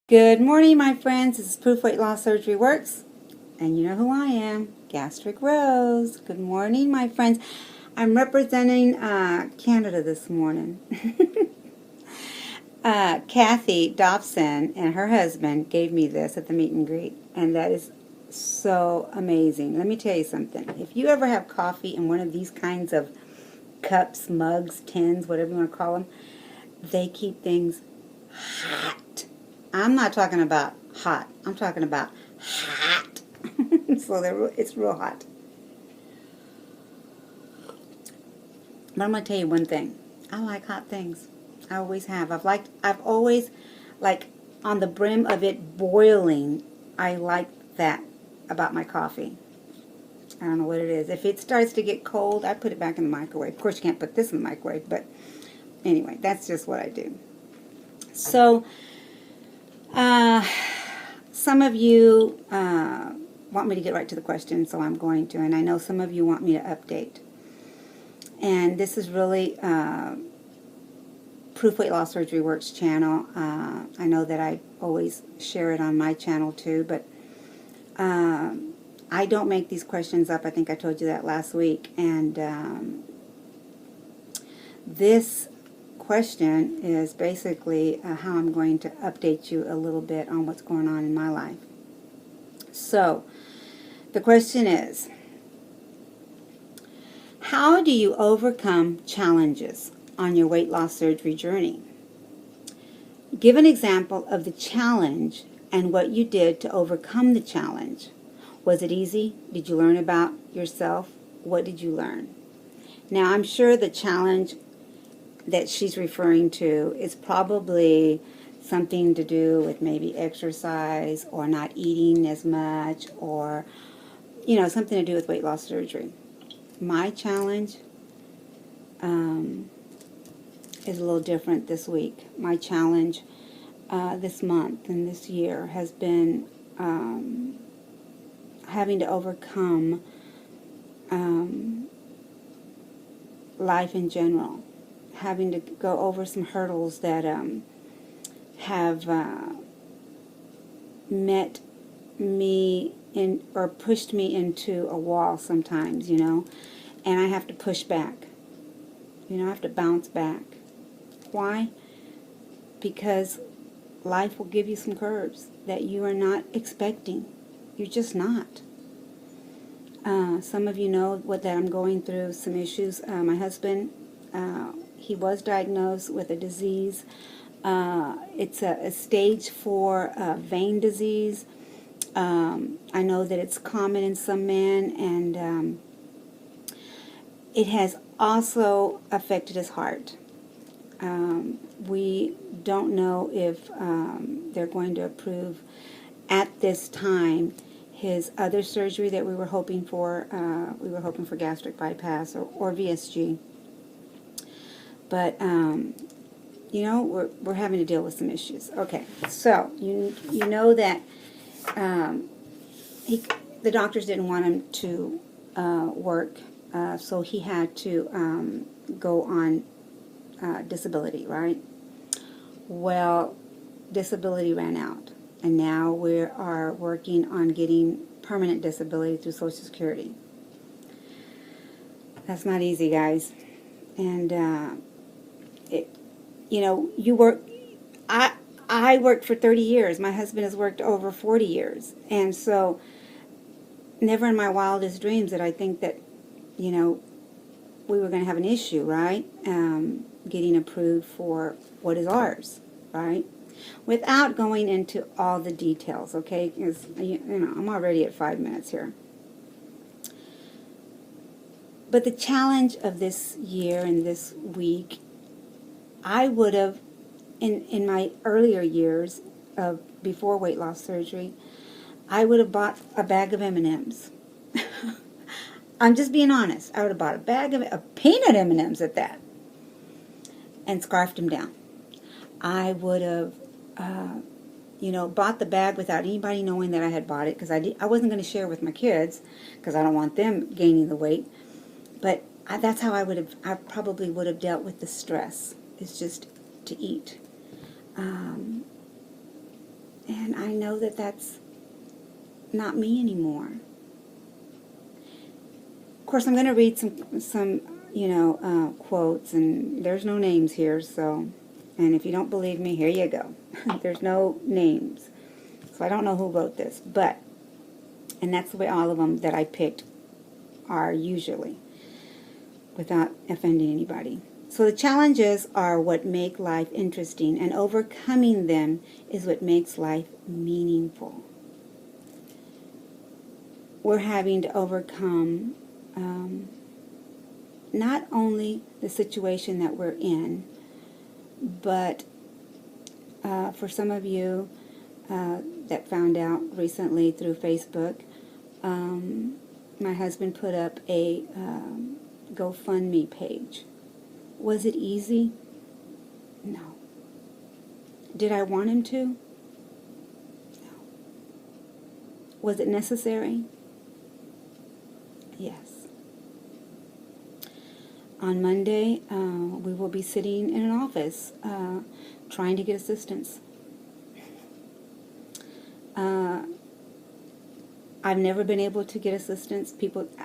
Good morning, my friends. This is Proof Weight Loss Surgery Works, and you know who I am, Gastricrose. Good morning, my friends. I'm representing Canada this morning. Kathy Dobson and her husband gave me this at the meet and greet, and that is so amazing. Let me tell you something. If you ever have coffee in one of these kinds of cups, mugs, tins, whatever you want to call them, they keep things hot. I'm not talking about hot. I'm talking about hot. So it's real hot. But I'm going to tell you one thing. I like hot things. I always have. I've always, like, on the brim of it boiling, I like that about my coffee. I don't know what it is. If it starts to get cold, I put it back in the microwave. Of course, you can't put this in the microwave, but anyway, that's just what I do. So, some of you want me to get right to the question, so I'm going to. And I know some of you want me to update. And this is really Proof Weight Loss Surgery Works channel. I know that I always share it on my channel too, but I don't make these questions up. I think I told you that last week. And this question is basically how I'm going to update you a little bit on what's going on in my life. So, the question is, how do you overcome challenges on your weight loss surgery journey? Give an example of the challenge and what you did to overcome the challenge. Was it easy? Did you learn about yourself? What did you learn? Now, I'm sure the challenge that she's referring to is probably something to do with maybe exercise or not eating as much, or something to do with weight loss surgery. My challenge is a little different this week. My challenge this month and this year has been having to overcome life in general, having to go over some hurdles that have met me in, or pushed me into a wall sometimes, and I have to push back. I have to bounce back. Why? Because life will give you some curves that you are not expecting. You're just not. Some of you know that I'm going through some issues. My husband, he was diagnosed with a disease. It's a stage 4 vein disease. I know that it's common in some men, and it has also affected his heart. We don't know if they're going to approve at this time his other surgery that we were hoping for. We were hoping for gastric bypass or VSG. But, we're having to deal with some issues. Okay, so you know that the doctors didn't want him to work, so he had to go on disability, right? Well, disability ran out, and now we are working on getting permanent disability through Social Security. That's not easy, guys. And you work. I worked for 30 years. My husband has worked over 40 years, and so never in my wildest dreams did I think that we were going to have an issue, right? Getting approved for what is ours, right? Without going into all the details, okay? Because I'm already at 5 minutes here. But the challenge of this year and this week, I would have, in my earlier years of before weight loss surgery, I would have bought a bag of M&Ms. I'm just being honest. I would have bought a bag of peanut M&Ms at that, and scarfed them down. I would have, bought the bag without anybody knowing that I had bought it, because I wasn't going to share with my kids, because I don't want them gaining the weight. But that's how I probably would have dealt with the stress. It's just to eat. And I know that that's not me anymore. Of course, I'm going to read some quotes, and there's no names here, so, and if you don't believe me, here you go. There's no names. So I don't know who wrote this, but, and that's the way all of them that I picked are usually, without offending anybody. So the challenges are what make life interesting, and overcoming them is what makes life meaningful. We're having to overcome not only the situation that we're in, but for some of you that found out recently through Facebook, my husband put up a GoFundMe page. Was it easy? No. Did I want him to? No. Was it necessary? Yes. On Monday, we will be sitting in an office trying to get assistance. I've never been able to get assistance.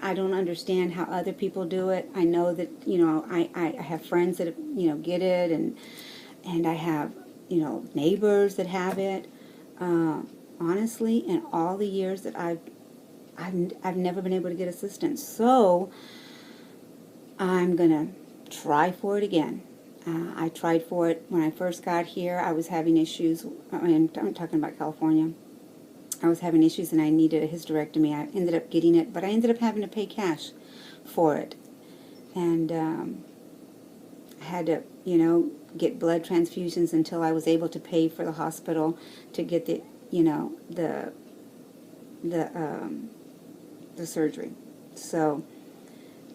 I don't understand how other people do it. I know that, I have friends that, get it, and I have, neighbors that have it. Honestly, in all the years that I've never been able to get assistance. So I'm going to try for it again. I tried for it when I first got here. I was having issues. I'm talking about California. I was having issues and I needed a hysterectomy. I ended up getting it, but I ended up having to pay cash for it. And I had to, get blood transfusions until I was able to pay for the hospital to get the surgery. So,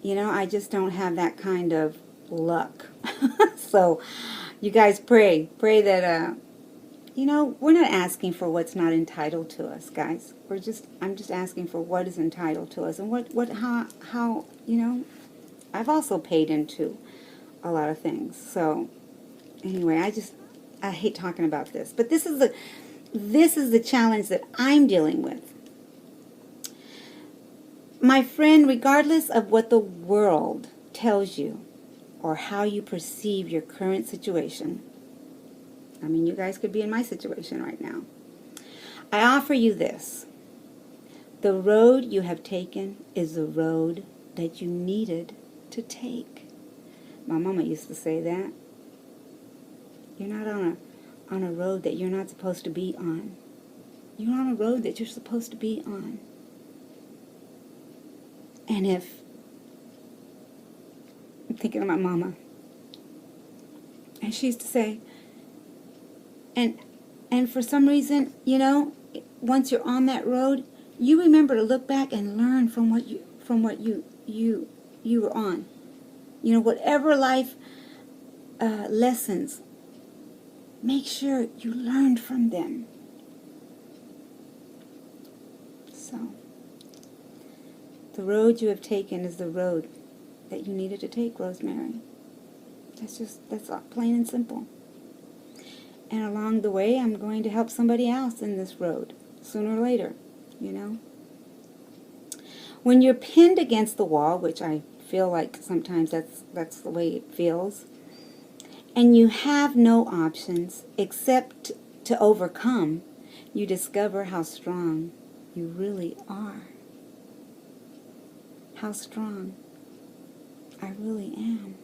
I just don't have that kind of luck. So, you guys pray that, we're not asking for what's not entitled to us, guys. I'm just asking for what is entitled to us, and how, I've also paid into a lot of things. So, anyway, I hate talking about this, but this is the challenge that I'm dealing with. My friend, regardless of what the world tells you or how you perceive your current situation, I mean, you guys could be in my situation right now, I offer you this. The road you have taken is the road that you needed to take. My mama used to say that. You're not on a road that you're not supposed to be on. You're on a road that you're supposed to be on. And if, I'm thinking of my mama, and she used to say, and for some reason, once you're on that road, you remember to look back and learn from what you were on. Whatever life lessons, make sure you learned from them. So, the road you have taken is the road that you needed to take, Rosemary. That's plain and simple. And along the way, I'm going to help somebody else in this road, sooner or later, When you're pinned against the wall, which I feel like sometimes that's the way it feels, and you have no options except to overcome, you discover how strong you really are. How strong I really am.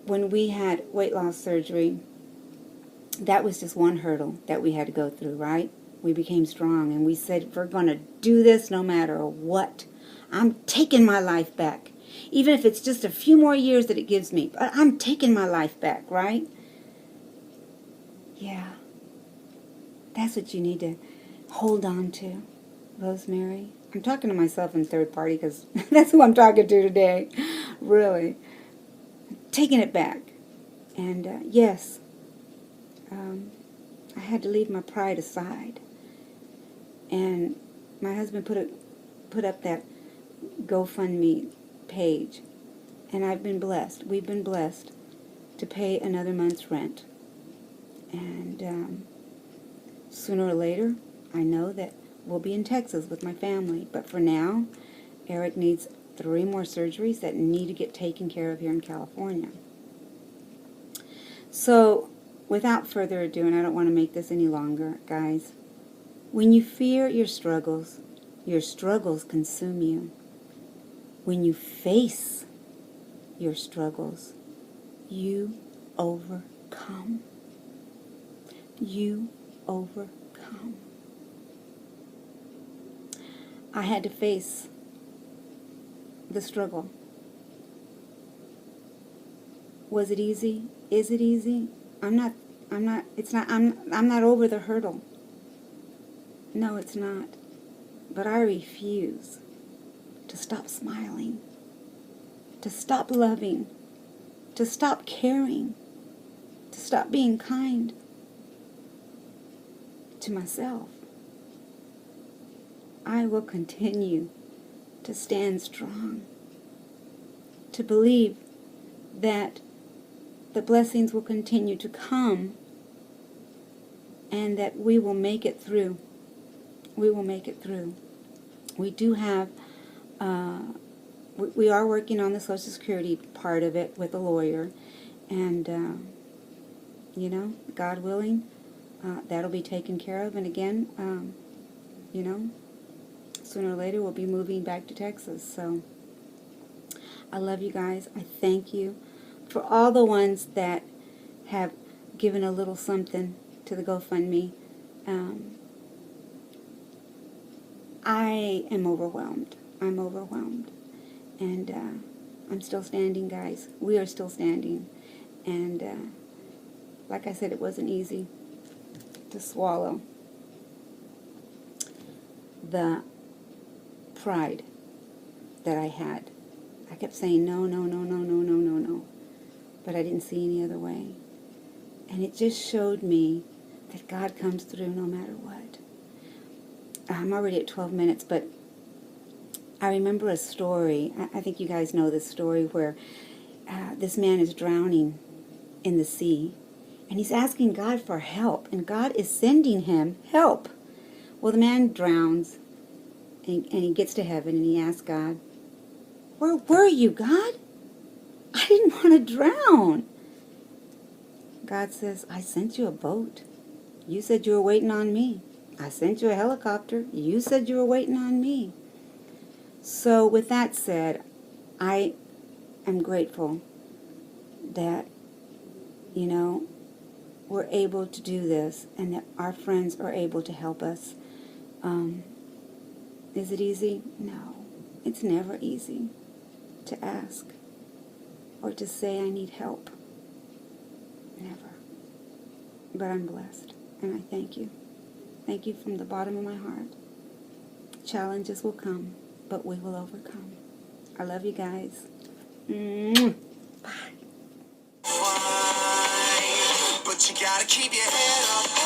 When we had weight loss surgery, that was just one hurdle that we had to go through, right? We became strong, and we said, we're going to do this no matter what. I'm taking my life back. Even if it's just a few more years that it gives me. But I'm taking my life back, right? Yeah. That's what you need to hold on to, Rosemary. I'm talking to myself in third party because that's who I'm talking to today. Really. Taking it back. And yes, I had to leave my pride aside. And my husband put up that GoFundMe page. And I've been blessed. We've been blessed to pay another month's rent. And sooner or later, I know that we'll be in Texas with my family. But for now, Eric needs 3 more surgeries that need to get taken care of here in California. So, without further ado, and I don't want to make this any longer, guys, when you fear your struggles consume you. When you face your struggles, you overcome. You overcome. I had to face the struggle. Was it easy? Is it easy? I'm not over the hurdle. No, it's not. But I refuse to stop smiling, to stop loving, to stop caring, to stop being kind to myself. I will continue to stand strong, to believe that the blessings will continue to come and that we will make it through. We will make it through. We do have, we are working on the Social Security part of it with a lawyer, and, you know, God willing, that'll be taken care of. And again, you know, sooner or later we'll be moving back to Texas. So I love you guys. I thank you for all the ones that have given a little something to the GoFundMe. I am overwhelmed. I'm overwhelmed. And I'm still standing, guys. We are still standing. And like I said, it wasn't easy to swallow the pride that I had. I kept saying, no, no, no, no, no, no, no, no. But I didn't see any other way. And it just showed me that God comes through no matter what. I'm already at 12 minutes, but I remember a story. I think you guys know this story where this man is drowning in the sea. And he's asking God for help. And God is sending him help. Well, the man drowns. And he gets to heaven and he asks God, "Where were you, God? I didn't want to drown." God says, "I sent you a boat. You said you were waiting on me. I sent you a helicopter. You said you were waiting on me." So with that said, I am grateful that, you know, we're able to do this and that our friends are able to help us. Is it easy? No. It's never easy to ask or to say I need help. Never. But I'm blessed and I thank you. Thank you from the bottom of my heart. Challenges will come, but we will overcome. I love you guys. Bye. But you gotta keep your head up.